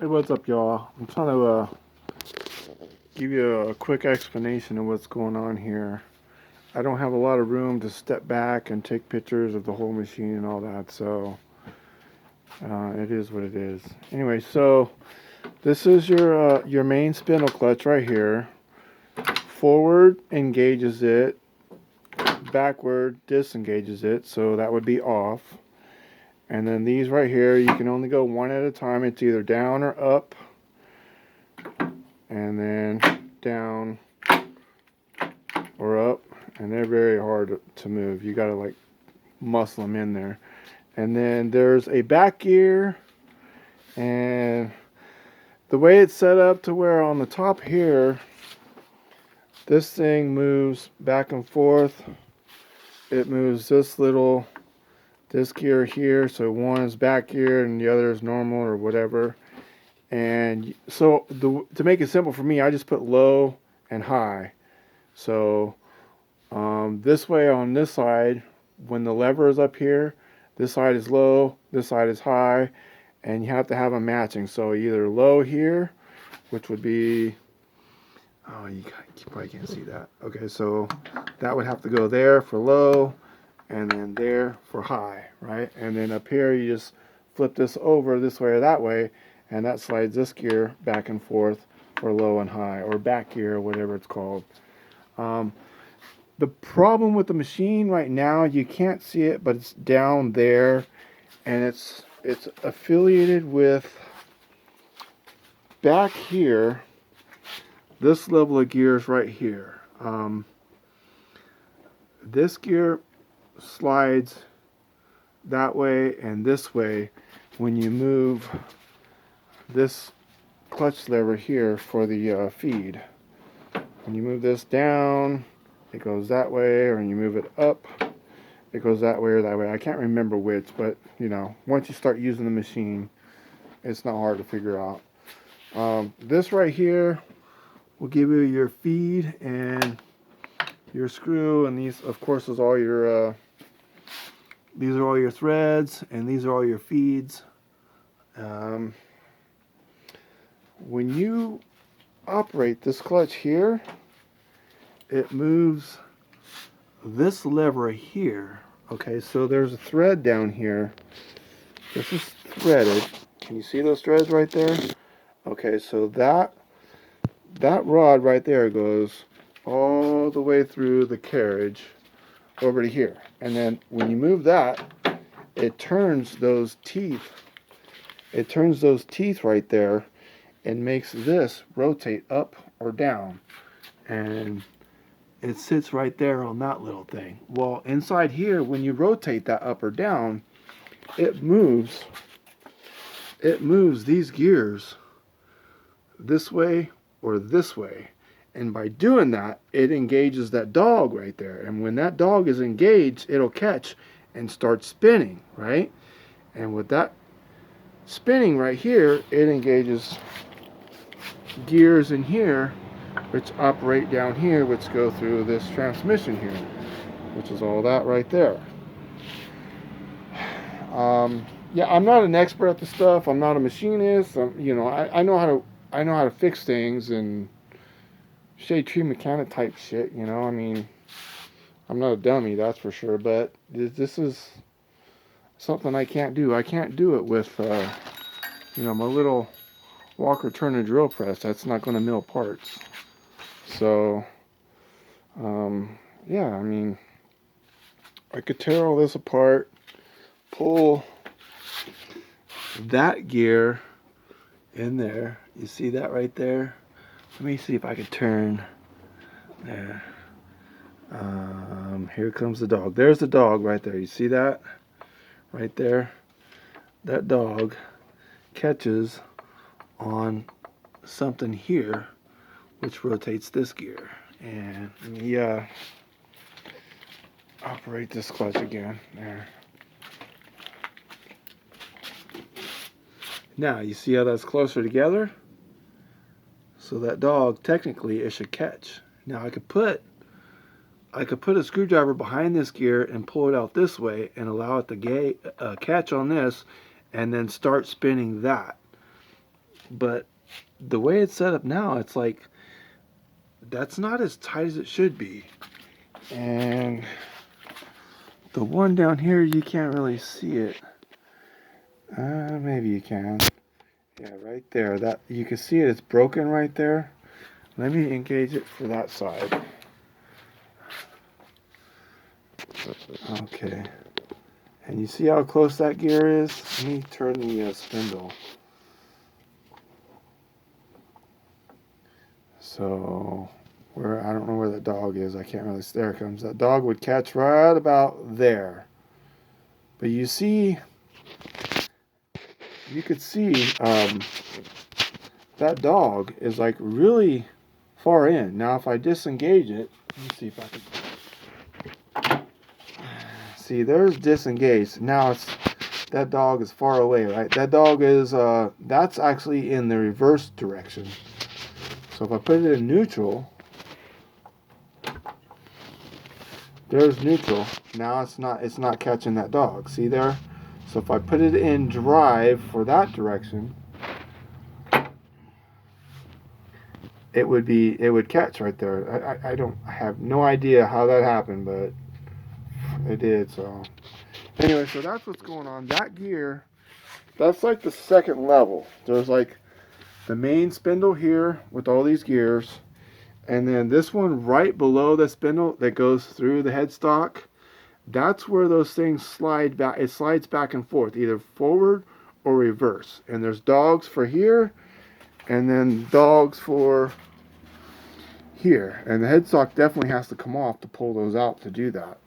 Hey, what's up, y'all? I'm trying to give you a quick explanation of what's going on here. I don't have a lot of room to step back and take pictures of the whole machine and all that, so it is what it is. Anyway, so this is your main spindle clutch right here. Forward engages it, backward disengages it, so that would be off. And then these right here, you can only go one at a time. It's either down or up, and then down or up, and they're very hard to move. You gotta like muscle them in there. And then there's a back gear, and the way it's set up to where on the top here, this thing moves back and forth. It moves this gear here, so one is back gear and the other is normal or whatever. And so to make it simple for me, I just put low and high. So this way on this side, when the lever is up here, this side is low, this side is high, and you have to have them matching. So either low here, which would be, oh, you probably can't see that. Okay, so that would have to go there for low, and then there for high, right? And then up here, you just flip this over this way or that way, and that slides this gear back and forth for low and high, or back gear, or whatever it's called. The problem with the machine right now, you can't see it, but it's down there, and it's affiliated with back here, this level of gears right here. This gear slides that way and this way when you move this clutch lever here for the feed. When you move this down, it goes that way, or when you move it up, it goes that way or that way. I can't remember which, but you know, once you start using the machine, it's not hard to figure out. This right here will give you your feed and your screw, and these, of course, is all your these are all your threads, and these are all your feeds. When you operate this clutch here, it moves this lever here. Okay, so there's a thread down here. This is threaded. Can you see those threads right there? Okay, so that rod right there goes all the way through the carriage over to here. And then when you move that, it turns those teeth. It turns those teeth right there and makes this rotate up or down. And it sits right there on that little thing. Well, inside here, when you rotate that up or down, it moves these gears this way or this way. And by doing that, it engages that dog right there. And when that dog is engaged, it'll catch and start spinning, right? And with that spinning right here, it engages gears in here, which operate down here, which go through this transmission here, which is all that right there. Yeah, I'm not an expert at the stuff. I'm not a machinist. You know, I know how to fix things and shade tree mechanic type shit, you know. I mean, I'm not a dummy, that's for sure, but this is something I can't do. I can't do it with you know, my little Walker Turner drill press. That's not going to mill parts. So yeah, I mean, I could tear all this apart, pull that gear in there. You see that right there? Let me see if I could turn there. Here comes the dog. There's the dog right there. You see that? Right there. That dog catches on something here, which rotates this gear. And let me operate this clutch again. There. Now, you see how that's closer together? So that dog, technically, it should catch. Now, I could put a screwdriver behind this gear and pull it out this way and allow it to catch on this and then start spinning that. But the way it's set up now, it's like that's not as tight as it should be. And the one down here, you can't really see it. Maybe you can. Yeah, right there. That you can see it. It's broken right there. Let me engage it for that side. Okay. And you see how close that gear is? Let me turn the spindle. So, I don't know where the dog is. I can't really. There it comes. That dog would catch right about there. But you see, you could see that dog is like really far in. Now, if I disengage it, let me see if I can. See, there's disengaged. Now that dog is far away, right? That dog is that's actually in the reverse direction. So if I put it in neutral, there's neutral. Now it's not catching that dog. See there? So if I put it in drive for that direction, it would catch right there. I have no idea how that happened, but it did. So anyway, so that's what's going on. That gear, that's like the second level. There's like the main spindle here with all these gears, and then this one right below the spindle that goes through the headstock. That's where those things slide back. It slides back and forth, either forward or reverse. And there's dogs for here, and then dogs for here. And the headstock definitely has to come off to pull those out to do that.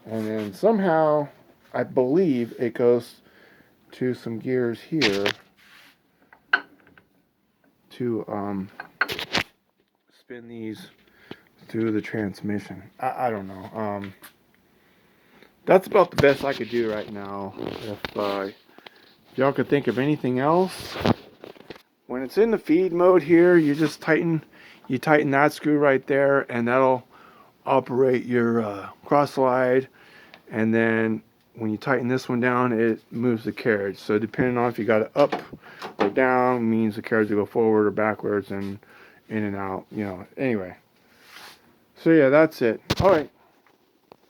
And then somehow, I believe it goes to some gears here to spin these through the transmission. I don't know. That's about the best I could do right now. If y'all could think of anything else, when it's in the feed mode here, you just tighten that screw right there, and that'll operate your cross slide. And then when you tighten this one down, it moves the carriage. So depending on if you got it up or down, means the carriage will go forward or backwards and in and out. Anyway. So yeah, that's it. All right.